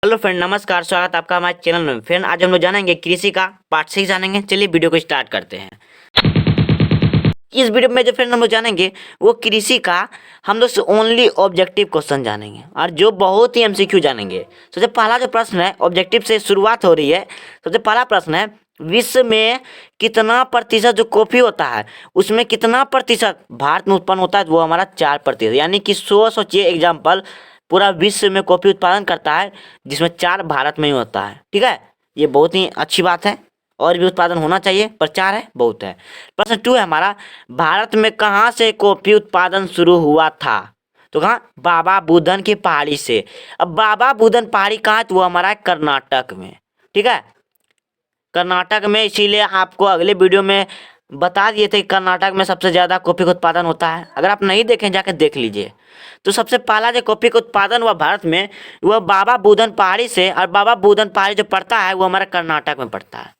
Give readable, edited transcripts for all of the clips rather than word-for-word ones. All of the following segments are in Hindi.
हेलो फ्रेंड, नमस्कार। स्वागत है आपका हमारे चैनल में। फ्रेंड, आज हम लोग जानेंगे कृषि का पार्ट 6 जानेंगे। चलिए वीडियो को स्टार्ट करते हैं। इस वीडियो में जो फ्रेंड हम लोग जानेंगे वो कृषि का हम लोग ओनली ऑब्जेक्टिव क्वेश्चन जानेंगे और जो बहुत ही एमसीक्यू जानेंगे। सबसे पहला जो प्रश्न है, ऑब्जेक्टिव से शुरुआत हो रही है। सबसे पहला प्रश्न है, विश्व में कितना प्रतिशत जो कॉफी होता है उसमें कितना प्रतिशत भारत में उत्पन्न होता है? वो हमारा 4%। यानी कि 100 सोचिए एग्जाम्पल, पूरा विश्व में कॉफी उत्पादन करता है जिसमें 4 भारत में ही होता है। ठीक है, ये बहुत ही अच्छी बात है। और भी उत्पादन होना चाहिए पर 4 है बहुत है। प्रश्न 2 है हमारा, भारत में कहाँ से कॉफी उत्पादन शुरू हुआ था? तो कहाँ? बाबा बुदन की पहाड़ी से। अब बाबा बुदन पहाड़ी कहाँ है? तो वो हमारा है कर्नाटक में। ठीक है, कर्नाटक में। इसीलिए आपको अगले वीडियो में बता दिए थे कि कर्नाटक में सबसे ज़्यादा कॉफ़ी का उत्पादन होता है। अगर आप नहीं देखें जाकर देख लीजिए। तो सबसे पहला जो कॉफ़ी का उत्पादन हुआ भारत में वह बाबा बुदन पहाड़ी से, और बाबा बुदन पहाड़ी जो पड़ता है वो हमारा कर्नाटक में पड़ता है।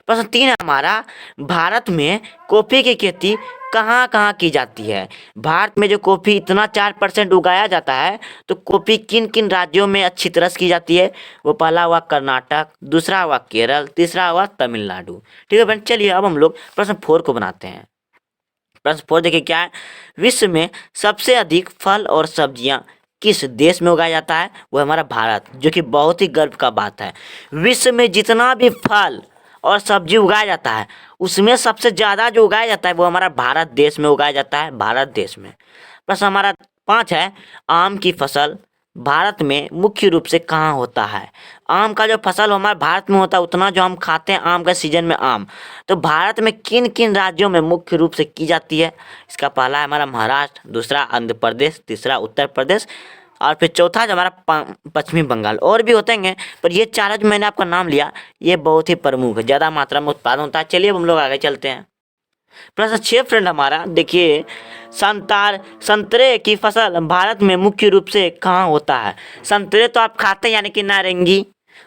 प्रश्न 3 है हमारा, भारत में कॉफ़ी की खेती कहाँ कहाँ की जाती है? भारत में जो कॉफ़ी इतना 4% उगाया जाता है, तो कॉफ़ी किन किन राज्यों में अच्छी तरह से की जाती है? वो पहला हुआ कर्नाटक, दूसरा हुआ केरल, तीसरा हुआ तमिलनाडु। ठीक है फ्रेंड, चलिए अब हम लोग प्रश्न 4 को बनाते हैं। प्रश्न 4 देखिए क्या है, विश्व में सबसे अधिक फल और सब्जियां किस देश में उगाया जाता है? वो हमारा भारत, जो कि बहुत ही गर्व का बात है। विश्व में जितना भी फल और सब्जी उगाया जाता है उसमें सबसे ज़्यादा जो उगाया जाता है वो हमारा भारत देश में उगाया जाता है, भारत देश में। प्रश्न हमारा 5 है, आम की फसल भारत में मुख्य रूप से कहाँ होता है? आम का जो फसल हमारे भारत में होता है, उतना जो हम खाते हैं आम का सीजन में आम, तो भारत में किन किन राज्यों में मुख्य रूप से की जाती है? इसका पहला है हमारा महाराष्ट्र, दूसरा आंध्र प्रदेश, तीसरा उत्तर प्रदेश, और फिर चौथा जो हमारा पश्चिमी बंगाल। और भी होते हैं पर ये 4 जो मैंने आपका नाम लिया ये बहुत ही प्रमुख है, ज़्यादा मात्रा में उत्पादन होता है। चलिए अब हम लोग आगे चलते हैं। प्रश्न 6 फ्रेंड हमारा देखिए, संतरे की फसल भारत में मुख्य रूप से कहाँ होता है? संतरे तो आप खाते हैं यानी कि नारंगी,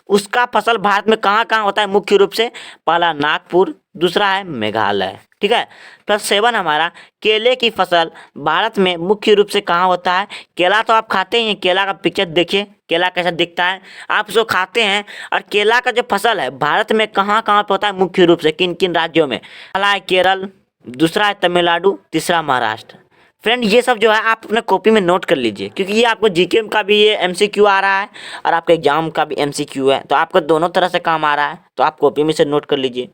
उसका फसल भारत में कहाँ कहाँ होता है मुख्य रूप से? पहला नागपुर, दूसरा है मेघालय। ठीक है। प्लस 7 हमारा, केले की फसल भारत में मुख्य रूप से कहाँ होता है? केला तो आप खाते ही हैं, केला का पिक्चर देखिए केला कैसा दिखता है, आप उसको खाते हैं। और केला का जो फसल है भारत में कहाँ कहाँ पे होता है मुख्य रूप से, किन किन राज्यों में? पहला है केरल, दूसरा है तमिलनाडु, तीसरा महाराष्ट्र। फ्रेंड ये सब जो है आप अपने कॉपी में नोट कर लीजिए, क्योंकि ये आपको जीके का भी ये एमसीक्यू आ रहा है और आपके एग्जाम का भी एमसीक्यू है, तो आपको दोनों तरह से काम आ रहा है, तो आप कॉपी में से नोट कर लीजिए।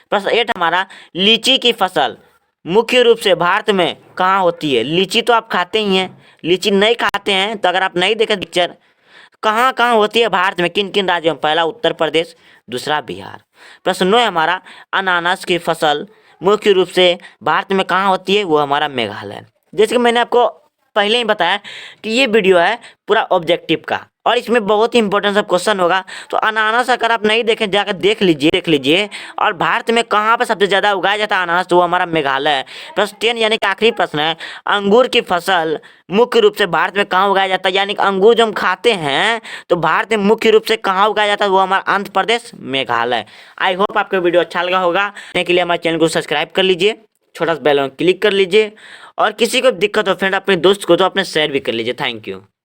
प्रश्न 8 हमारा, लीची की फसल मुख्य रूप से भारत में कहाँ होती है? लीची तो आप खाते ही हैं, लीची नहीं खाते हैं तो अगर आप नहीं देखें पिक्चर, कहाँ कहाँ होती है भारत में, किन किन राज्यों में? पहला उत्तर प्रदेश, दूसरा बिहार। प्रश्न 9 हमारा, अनानास की फसल मुख्य रूप से भारत में कहाँ होती है? वो हमारा मेघालय। जैसे कि मैंने आपको पहले ही बताया कि ये वीडियो है पूरा ऑब्जेक्टिव का और इसमें बहुत ही इंपॉर्टेंट सब क्वेश्चन होगा, तो अनानास अगर आप नहीं देखें जाकर देख लीजिए। और भारत में कहाँ पर सबसे ज़्यादा उगाया जाता है अनानास? तो वो हमारा मेघालय है। प्रश्न 10 यानी कि आखिरी प्रश्न है, अंगूर की फसल मुख्य रूप से भारत में कहाँ उगाया जाता है? यानी कि अंगूर जो हम खाते हैं तो भारत में मुख्य रूप से कहाँ उगाया जाता है? वो हमारा आंध्र प्रदेश, मेघालय। आई होप आपको वीडियो अच्छा लगा होगा। देखने के लिए हमारे चैनल को सब्सक्राइब कर लीजिए, छोटा सा बेल आइकन क्लिक कर लीजिए, और किसी को दिक्कत हो फ्रेंड अपने दोस्त को तो अपने शेयर भी कर लीजिए। Thank you.